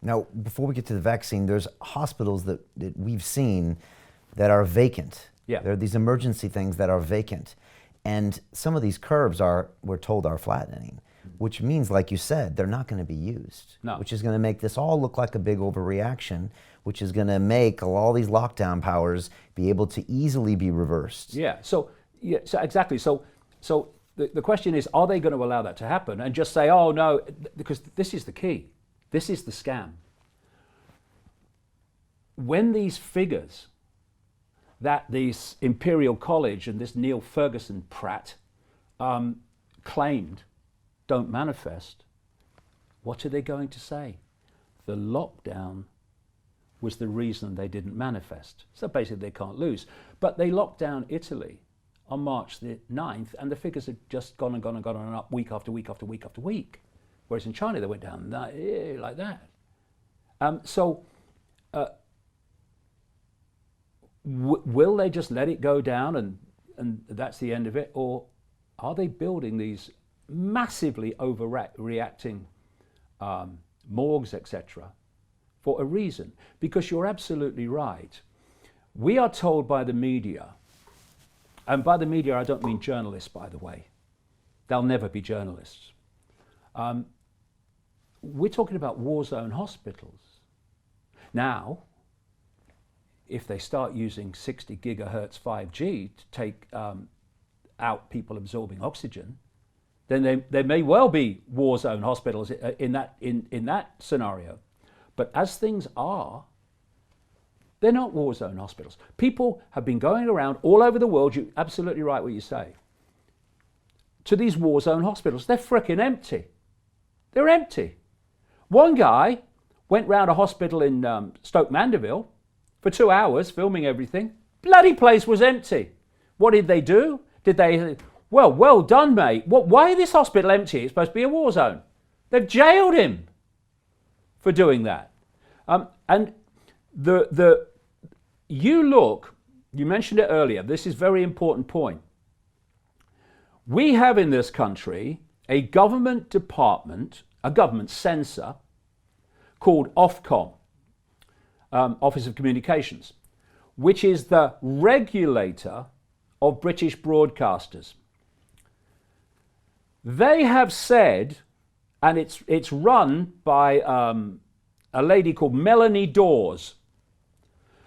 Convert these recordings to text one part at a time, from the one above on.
Now, before we get to the vaccine, there's hospitals that we've seen that are vacant. Yeah. There are these emergency things that are vacant. And some of these curves we're told, are flattening, which means, like you said, they're not going to be used. No. Which is going to make this all look like a big overreaction, which is going to make all these lockdown powers be able to easily be reversed. Yeah, so exactly. So the question is, are they going to allow that to happen and just say, oh no, because this is the key. This is the scam. When these figures that this Imperial College and this Neil Ferguson prat claimed don't manifest, what are they going to say? The lockdown was the reason they didn't manifest. So basically they can't lose. But they locked down Italy on March the 9th and the figures have just gone and gone and gone and up week after week after week after week. Whereas in China they went down like that. Will they just let it go down and that's the end of it? Or are they building these massively overreacting morgues, etc., for a reason? Because you're absolutely right. We are told by the media, and by the media I don't mean journalists, by the way. They'll never be journalists. We're talking about war zone hospitals. Now, if they start using 60 gigahertz 5G to take out people absorbing oxygen, then there may well be war zone hospitals in that scenario. But as things are, they're not war zone hospitals. People have been going around all over the world, you're absolutely right what you say, to these war zone hospitals. They're frickin' empty. They're empty. One guy went round a hospital in Stoke Mandeville for 2 hours, filming everything. Bloody place was empty. What did they do? Well done, mate. Why is this hospital empty? It's supposed to be a war zone. They've jailed him for doing that. And you mentioned it earlier, this is a very important point. We have in this country a government department, a government censor, called Ofcom, Office of Communications, which is the regulator of British broadcasters. They have said, and it's run by a lady called Melanie Dawes.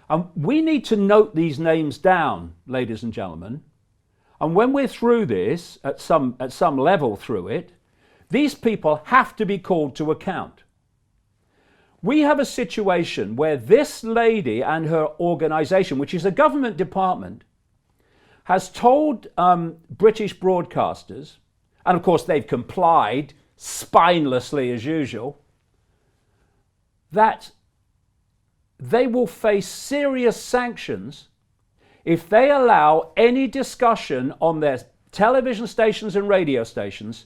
And we need to note these names down, ladies and gentlemen. And when we're through this, at some level through it, these people have to be called to account. We have a situation where this lady and her organisation, which is a government department, has told British broadcasters, and of course they've complied spinelessly as usual, that they will face serious sanctions if they allow any discussion on their television stations and radio stations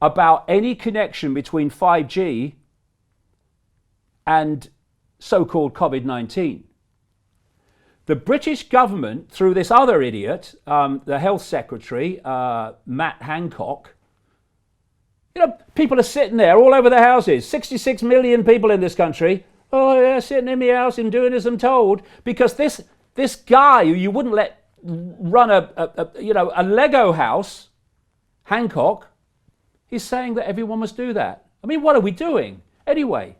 about any connection between 5G and so-called COVID-19. The British government, through this other idiot, the health secretary, Matt Hancock, people are sitting there all over their houses, 66 million people in this country, oh yeah, sitting in my house and doing as I'm told, because this guy who you wouldn't let run a Lego house, Hancock, he's saying that everyone must do that. I mean, what are we doing? Anyway,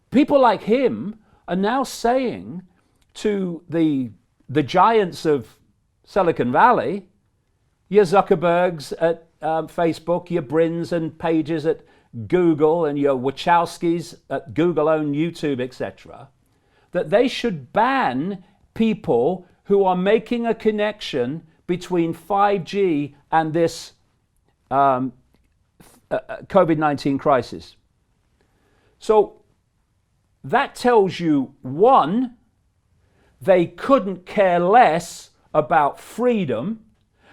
people like him are now saying to the giants of Silicon Valley, your Zuckerbergs at Facebook, your Brins and Pages at Google, and your Wachowskis at Google-owned YouTube, etc., that they should ban people who are making a connection between 5G and this COVID-19 crisis. So that tells you, one, they couldn't care less about freedom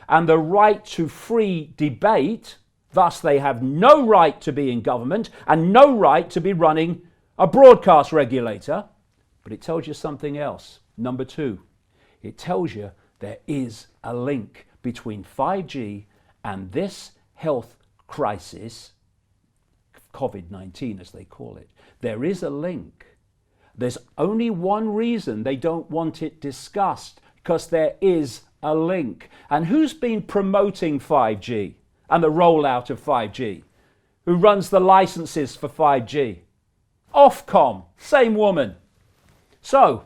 and the right to free debate. Thus, they have no right to be in government and no right to be running a broadcast regulator. But it tells you something else. Number two, it tells you there is a link between 5G and this health crisis, COVID-19, as they call it. There is a link. There's only one reason they don't want it discussed, because there is a link. And who's been promoting 5G and the rollout of 5G? Who runs the licenses for 5G? Ofcom, same woman. So,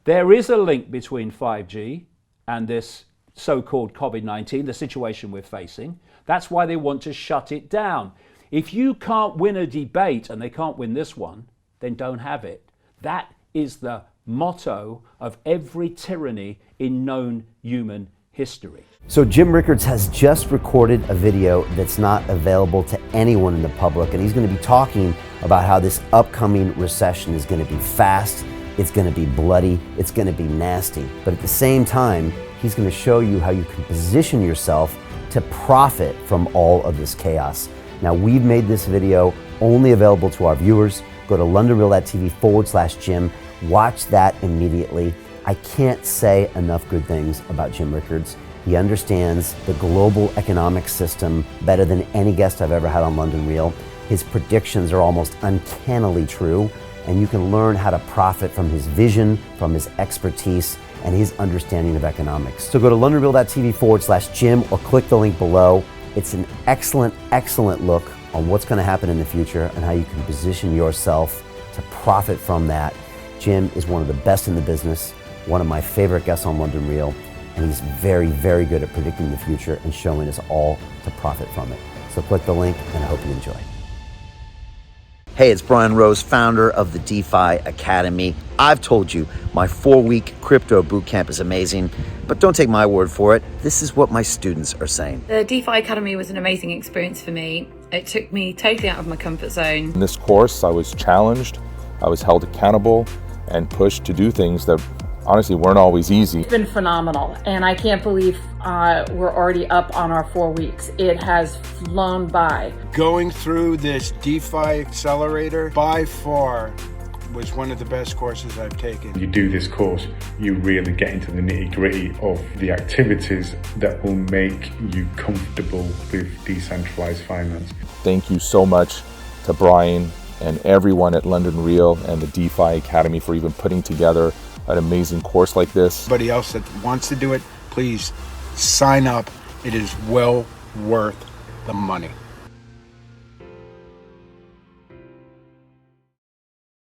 there is a link between 5G and this so-called COVID-19, the situation we're facing. That's why they want to shut it down. If you can't win a debate, and they can't win this one, then don't have it. That is the motto of every tyranny in known human history. So Jim Rickards has just recorded a video that's not available to anyone in the public, and he's going to be talking about how this upcoming recession is going to be fast, it's going to be bloody, it's going to be nasty. But at the same time, he's going to show you how you can position yourself to profit from all of this chaos. Now, we've made this video only available to our viewers. Go to londonreal.tv/Jim. Watch that immediately. I can't say enough good things about Jim Rickards. He understands the global economic system better than any guest I've ever had on London Real. His predictions are almost uncannily true, and you can learn how to profit from his vision, from his expertise, and his understanding of economics. So go to londonreal.tv/Jim or click the link below. It's an excellent, excellent look on what's going to happen in the future and how you can position yourself to profit from that. Jim is one of the best in the business, one of my favorite guests on London Real, and he's very, very good at predicting the future and showing us all to profit from it. So click the link, and I hope you enjoy. Hey, it's Brian Rose, founder of the DeFi Academy. I've told you my 4-week crypto bootcamp is amazing, but don't take my word for it. This is what my students are saying. The DeFi Academy was an amazing experience for me. It took me totally out of my comfort zone. In this course, I was challenged, I was held accountable, and pushed to do things that honestly weren't always easy. It's been phenomenal, and I can't believe we're already up on our 4 weeks. It has flown by. Going through this DeFi accelerator by far was one of the best courses I've taken. You do this course, you really get into the nitty-gritty of the activities that will make you comfortable with decentralized finance. Thank you so much to Brian and everyone at London Real and the DeFi Academy for even putting together an amazing course like this. Anybody else that wants to do it, please sign up. It is well worth the money.